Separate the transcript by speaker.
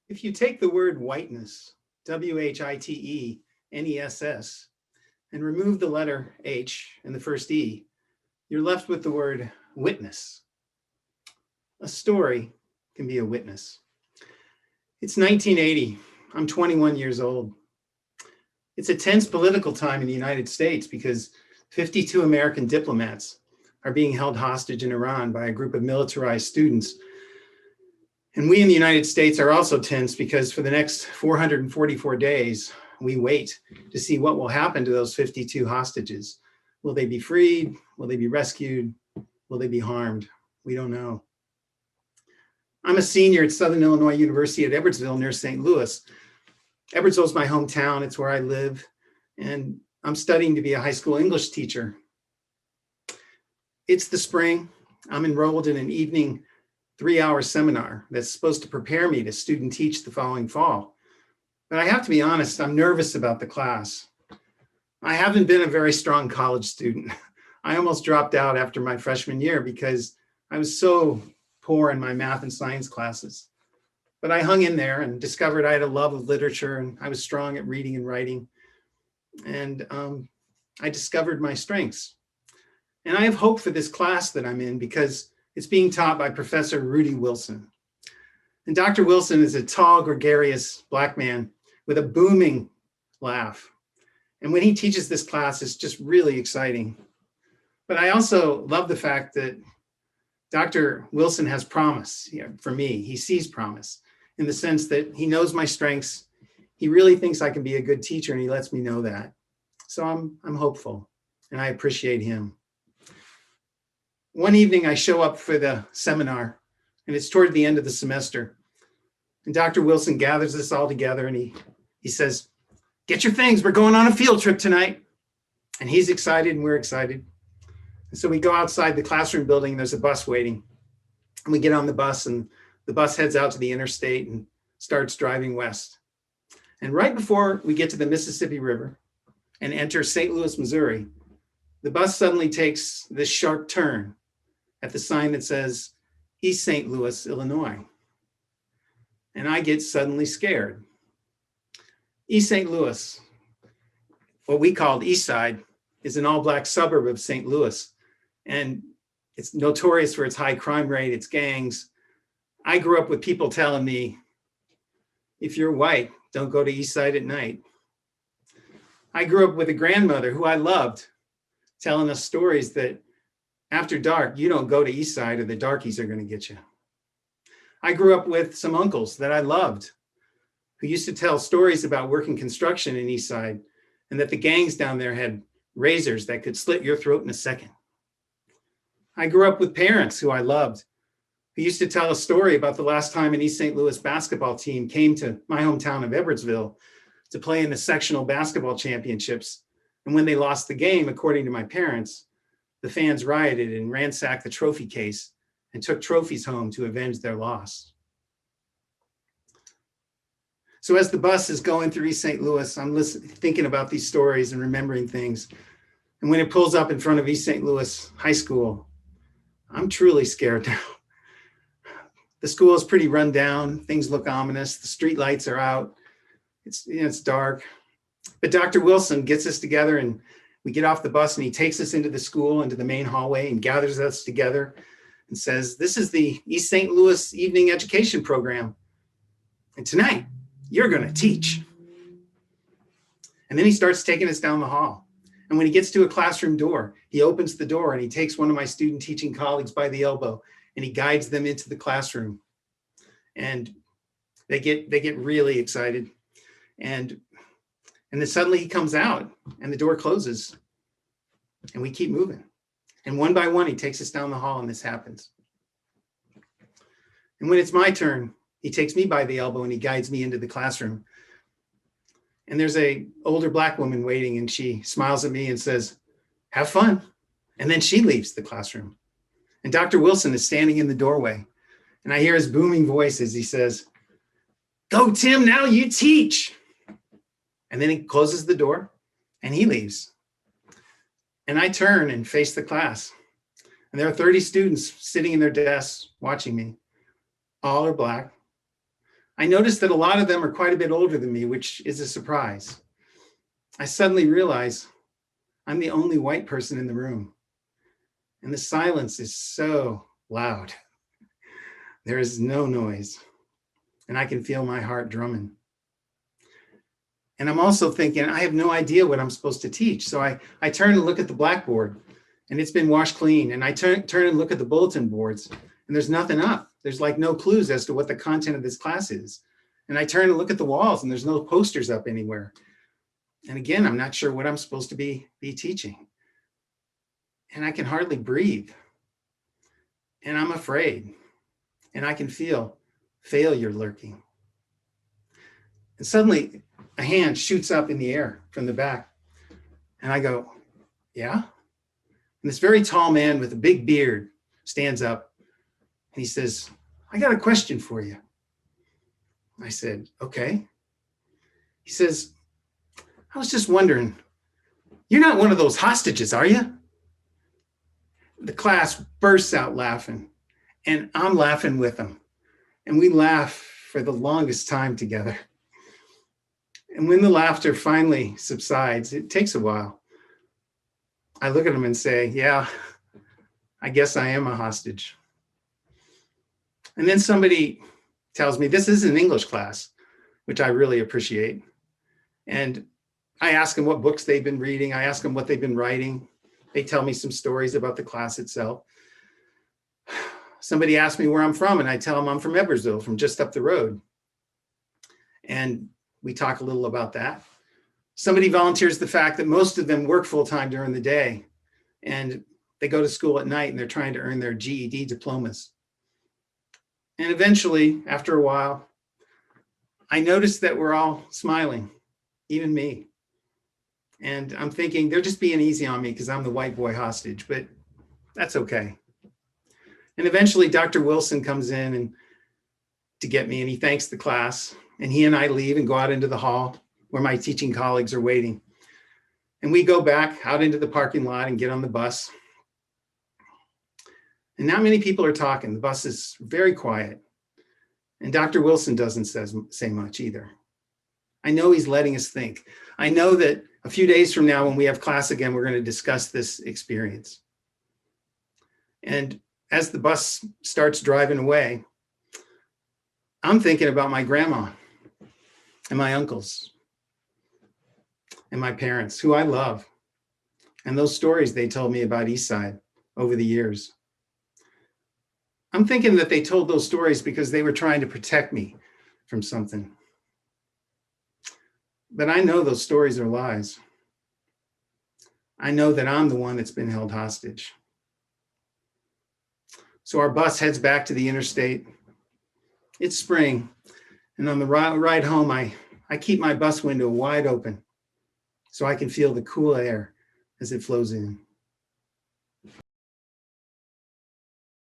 Speaker 1: If you take the word whiteness, WHITENESS, and remove the letter H and the first E, you're left with the word witness. A story can be a witness. It's 1980. I'm 21 years old. It's a tense political time in the United States because 52 American diplomats are being held hostage in Iran by a group of militarized students. And we in the United States are also tense because for the next 444 days, we wait to see what will happen to those 52 hostages. Will they be freed? Will they be rescued? Will they be harmed? We don't know. I'm a senior at Southern Illinois University at Edwardsville near St. Louis. Edwardsville is my hometown. It's where I live. And I'm studying to be a high school English teacher. It's the spring. I'm enrolled in an evening 3-hour seminar that's supposed to prepare me to student teach the following fall. But I have to be honest, I'm nervous about the class. I haven't been a very strong college student. I almost dropped out after my freshman year because I was so poor in my math and science classes. But I hung in there and discovered I had a love of literature and I was strong at reading and writing. And I discovered my strengths. And I have hope for this class that I'm in because it's being taught by Professor Rudy Wilson. And Dr. Wilson is a tall, gregarious Black man with a booming laugh. And when he teaches this class, it's just really exciting. But I also love the fact that Dr. Wilson has promise for me. He sees promise in the sense that he knows my strengths. He really thinks I can be a good teacher and he lets me know that. So I'm hopeful and I appreciate him. One evening I show up for the seminar and it's toward the end of the semester. And Dr. Wilson gathers us all together and he says, "Get your things, we're going on a field trip tonight." And he's excited and we're excited. And so we go outside the classroom building and there's a bus waiting. And we get on the bus and the bus heads out to the interstate and starts driving west. And right before we get to the Mississippi River and enter St. Louis, Missouri, the bus suddenly takes this sharp turn at the sign that says East St. Louis, Illinois. And I get suddenly scared. East St. Louis, what we called East Side, is an all-Black suburb of St. Louis. And it's notorious for its high crime rate, its gangs. I grew up with people telling me, if you're white, don't go to East Side at night. I grew up with a grandmother who I loved, telling us stories that after dark, you don't go to East Side or the darkies are going to get you. I grew up with some uncles that I loved who used to tell stories about working construction in East Side and that the gangs down there had razors that could slit your throat in a second. I grew up with parents who I loved who used to tell a story about the last time an East St. Louis basketball team came to my hometown of Edwardsville to play in the sectional basketball championships. And when they lost the game, according to my parents, the fans rioted and ransacked the trophy case and took trophies home to avenge their loss. So as the bus is going through East St. Louis, I'm thinking about these stories and remembering things. And when it pulls up in front of East St. Louis High School, I'm truly scared now. The school is pretty run down. Things look ominous. The street lights are out. It's dark. But Dr. Wilson gets us together and we get off the bus and he takes us into the school, into the main hallway and gathers us together and says, "This is the East St. Louis Evening Education Program. And tonight, you're going to teach." And then he starts taking us down the hall. And when he gets to a classroom door, he opens the door and he takes one of my student teaching colleagues by the elbow and he guides them into the classroom. And they get really excited. And then suddenly he comes out and the door closes and we keep moving. And one by one, he takes us down the hall and this happens. And when it's my turn, he takes me by the elbow and he guides me into the classroom. And there's an older Black woman waiting and she smiles at me and says, "Have fun." And then she leaves the classroom. And Dr. Wilson is standing in the doorway. And I hear his booming voice as he says, "Go, Tim, now you teach." And then he closes the door and he leaves. And I turn and face the class. And there are 30 students sitting in their desks watching me. All are Black. I noticed that a lot of them are quite a bit older than me, which is a surprise. I suddenly realize I'm the only white person in the room, and the silence is so loud. There is no noise, and I can feel my heart drumming. And I'm also thinking, I have no idea what I'm supposed to teach. So I turn and look at the blackboard, and it's been washed clean. And I turn and look at the bulletin boards, and there's nothing up. There's like no clues as to what the content of this class is. And I turn and look at the walls, and there's no posters up anywhere. And again, I'm not sure what I'm supposed to be teaching. And I can hardly breathe. And I'm afraid. And I can feel failure lurking. And suddenly, a hand shoots up in the air from the back. And I go, yeah? And this very tall man with a big beard stands up and he says, I got a question for you. I said, okay. He says, I was just wondering, you're not one of those hostages, are you? The class bursts out laughing, and I'm laughing with them. And we laugh for the longest time together. And when the laughter finally subsides, it takes a while. I look at them and say, yeah, I guess I am a hostage. And then somebody tells me this is an English class, which I really appreciate. And I ask them what books they've been reading. I ask them what they've been writing. They tell me some stories about the class itself. Somebody asks me where I'm from, and I tell them I'm from Ebersville, from just up the road. And we talk a little about that. Somebody volunteers the fact that most of them work full-time during the day, and they go to school at night, and they're trying to earn their GED diplomas. And eventually, after a while, I noticed that we're all smiling, even me. And I'm thinking they're just being easy on me because I'm the white boy hostage, but that's okay. And eventually Dr. Wilson comes in and to get me, and he thanks the class, and he and I leave and go out into the hall where my teaching colleagues are waiting. And we go back out into the parking lot and get on the bus. And not many people are talking. The bus is very quiet. And Dr. Wilson doesn't say much either. I know he's letting us think. I know that a few days from now, when we have class again, we're going to discuss this experience. And as the bus starts driving away, I'm thinking about my grandma and my uncles and my parents, who I love, and those stories they told me about Eastside over the years. I'm thinking that they told those stories because they were trying to protect me from something. But I know those stories are lies. I know that I'm the one that's been held hostage. So our bus heads back to the interstate. It's spring, and on the ride home, I keep my bus window wide open so I can feel the cool air as it flows in.